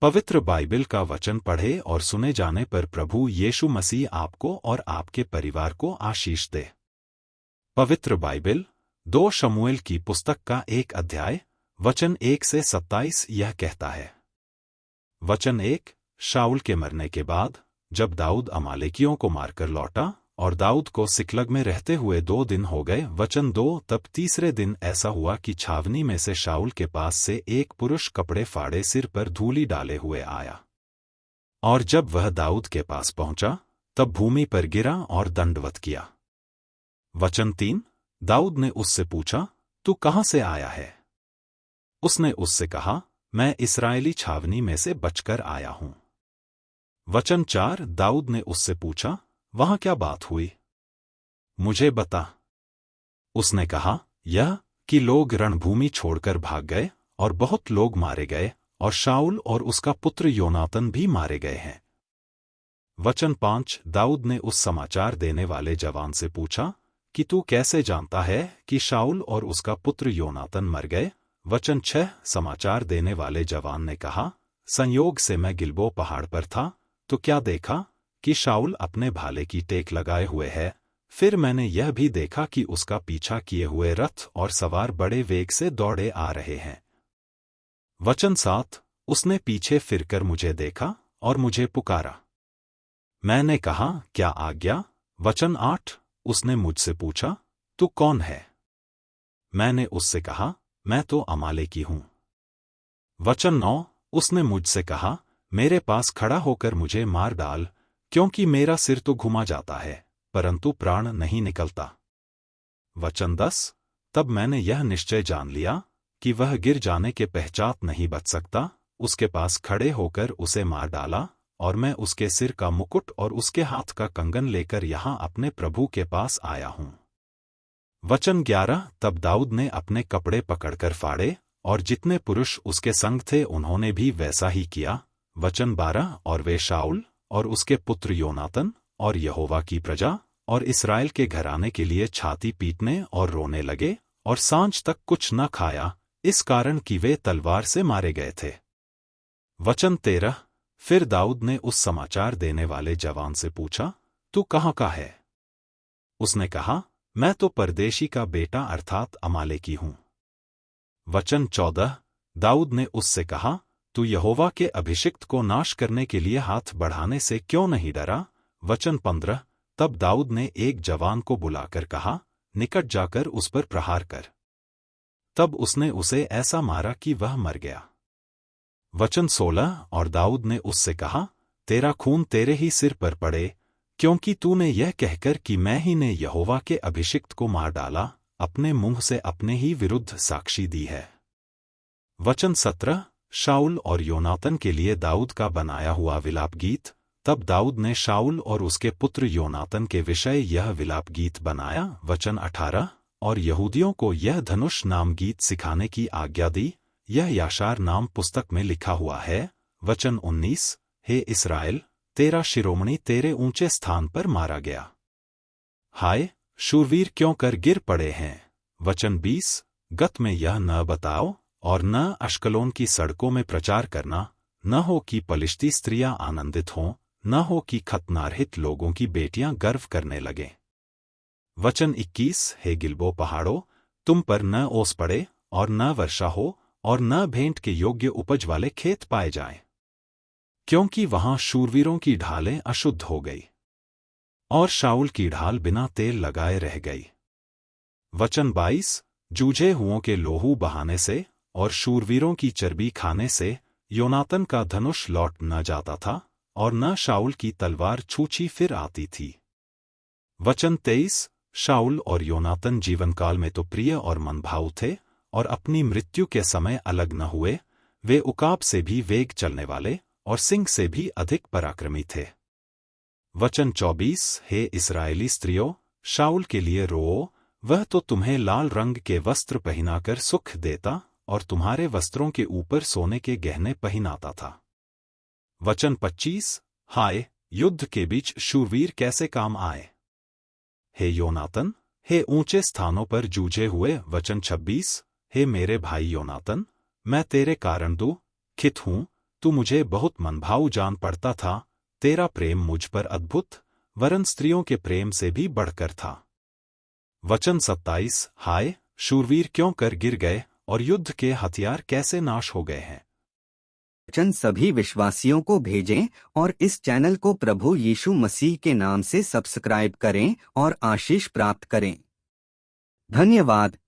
पवित्र बाइबल का वचन पढ़े और सुने जाने पर प्रभु यीशु मसीह आपको और आपके परिवार को आशीष दे। पवित्र बाइबल 2 शमूएल की पुस्तक का 1 अध्याय वचन 1 से 27 यह कहता है। वचन 1। शाऊल के मरने के बाद जब दाऊद अमालेकियों को मारकर लौटा और दाऊद को सिकलग में रहते हुए 2 दिन हो गए। वचन 2। तब तीसरे दिन ऐसा हुआ कि छावनी में से शाऊल के पास से एक पुरुष कपड़े फाड़े सिर पर धूली डाले हुए आया, और जब वह दाऊद के पास पहुंचा तब भूमि पर गिरा और दंडवत किया। वचन 3। दाऊद ने उससे पूछा, तू कहां से आया है? उसने उससे कहा, मैं इस्राएली छावनी में से बचकर आया हूं। वचन 4। दाऊद ने उससे पूछा, वहां क्या बात हुई? मुझे बता। उसने कहा, यह कि लोग रणभूमि छोड़कर भाग गए और बहुत लोग मारे गए, और शाऊल और उसका पुत्र योनातन भी मारे गए हैं। वचन 5। दाऊद ने उस समाचार देने वाले जवान से पूछा कि तू कैसे जानता है कि शाऊल और उसका पुत्र योनातन मर गए? वचन 6। समाचार देने वाले जवान ने कहा, संयोग से मैं गिलबो पहाड़ पर था तो क्या देखा कि शाऊल अपने भाले की टेक लगाए हुए है। फिर मैंने यह भी देखा कि उसका पीछा किए हुए रथ और सवार बड़े वेग से दौड़े आ रहे हैं। वचन 7। उसने पीछे फिरकर मुझे देखा और मुझे पुकारा। मैंने कहा, क्या आज्ञा? वचन 8। उसने मुझसे पूछा, तू कौन है? मैंने उससे कहा, मैं तो अमालेकी हूं। वचन 9। उसने मुझसे कहा, मेरे पास खड़ा होकर मुझे मार डाल, क्योंकि मेरा सिर तो घुमा जाता है परंतु प्राण नहीं निकलता। वचन 10। तब मैंने यह निश्चय जान लिया कि वह गिर जाने के पश्चात नहीं बच सकता। उसके पास खड़े होकर उसे मार डाला, और मैं उसके सिर का मुकुट और उसके हाथ का कंगन लेकर यहां अपने प्रभु के पास आया हूं। वचन 11। तब दाऊद ने अपने कपड़े पकड़कर फाड़े, और जितने पुरुष उसके संग थे उन्होंने भी वैसा ही किया। वचन 12। और वे शाऊल और उसके पुत्र योनातन और यहोवा की प्रजा और इस्राएल के घराने के लिए छाती पीटने और रोने लगे, और सांझ तक कुछ न खाया, इस कारण कि वे तलवार से मारे गए थे। वचन 13। फिर दाऊद ने उस समाचार देने वाले जवान से पूछा, तू कहां का है? उसने कहा, मैं तो परदेशी का बेटा अर्थात अमालेकी हूं। वचन 14। दाऊद ने उससे कहा, तू यहोवा के अभिषिक्त को नाश करने के लिए हाथ बढ़ाने से क्यों नहीं डरा? वचन 15। तब दाऊद ने एक जवान को बुलाकर कहा, निकट जाकर उस पर प्रहार कर। तब उसने उसे ऐसा मारा कि वह मर गया। वचन 16। और दाऊद ने उससे कहा, तेरा खून तेरे ही सिर पर पड़े, क्योंकि तूने यह कहकर कि मैं ही ने यहोवा के अभिषिक्त को मार डाला, अपने मुंह से अपने ही विरुद्ध साक्षी दी है। वचन 17। शाऊल और योनातन के लिए दाऊद का बनाया हुआ विलाप गीत। तब दाऊद ने शाऊल और उसके पुत्र योनातन के विषय यह विलाप गीत बनाया। वचन 18। और यहूदियों को यह धनुष नाम गीत सिखाने की आज्ञा दी, यह याशार नाम पुस्तक में लिखा हुआ है। वचन 19। हे इस्राएल, तेरा शिरोमणि तेरे ऊंचे स्थान पर मारा गया। हाय, शूरवीर क्यों कर गिर पड़े हैं। वचन 20। गत में यह न बताओ और न अश्कलोन की सड़कों में प्रचार करना, न हो कि पलिश्ती स्त्रियां आनंदित हों, न हो कि खतनारहित लोगों की बेटियां गर्व करने लगें। वचन 21। हे गिलबो पहाड़ों, तुम पर न ओस पड़े और न वर्षा हो, और न भेंट के योग्य उपज वाले खेत पाए जाएं, क्योंकि वहां शूरवीरों की ढालें अशुद्ध हो गई, और शाऊल की ढाल बिना तेल लगाए रह गई। वचन 22। जूझे हुओं के लोहू बहाने से और शूरवीरों की चर्बी खाने से योनातन का धनुष लौट न जाता था, और न शाऊल की तलवार छूछी फिर आती थी। वचन 23। शाऊल और योनातन जीवनकाल में तो प्रिय और मनभाऊ थे, और अपनी मृत्यु के समय अलग न हुए। वे उकाब से भी वेग चलने वाले और सिंह से भी अधिक पराक्रमी थे। वचन 24। हे इस्राएली स्त्रियों, शाऊल के लिए रोओ, वह तो तुम्हें लाल रंग के वस्त्र पहनाकर सुख देता और तुम्हारे वस्त्रों के ऊपर सोने के गहने पहनाता था। वचन 25। हाय, युद्ध के बीच शूरवीर कैसे काम आए। हे योनातन, हे ऊंचे स्थानों पर जूझे हुए। वचन 26। हे मेरे भाई योनातन, मैं तेरे कारण दुखित हूं, तू मुझे बहुत मनभाऊ जान पड़ता था, तेरा प्रेम मुझ पर अद्भुत, वरन स्त्रियों के प्रेम से भी बढ़कर था। वचन 27। हाय, शूरवीर क्यों कर गिर गए और युद्ध के हथियार कैसे नाश हो गए हैं। वचन सभी विश्वासियों को भेजें और इस चैनल को प्रभु यीशु मसीह के नाम से सब्सक्राइब करें और आशीष प्राप्त करें। धन्यवाद।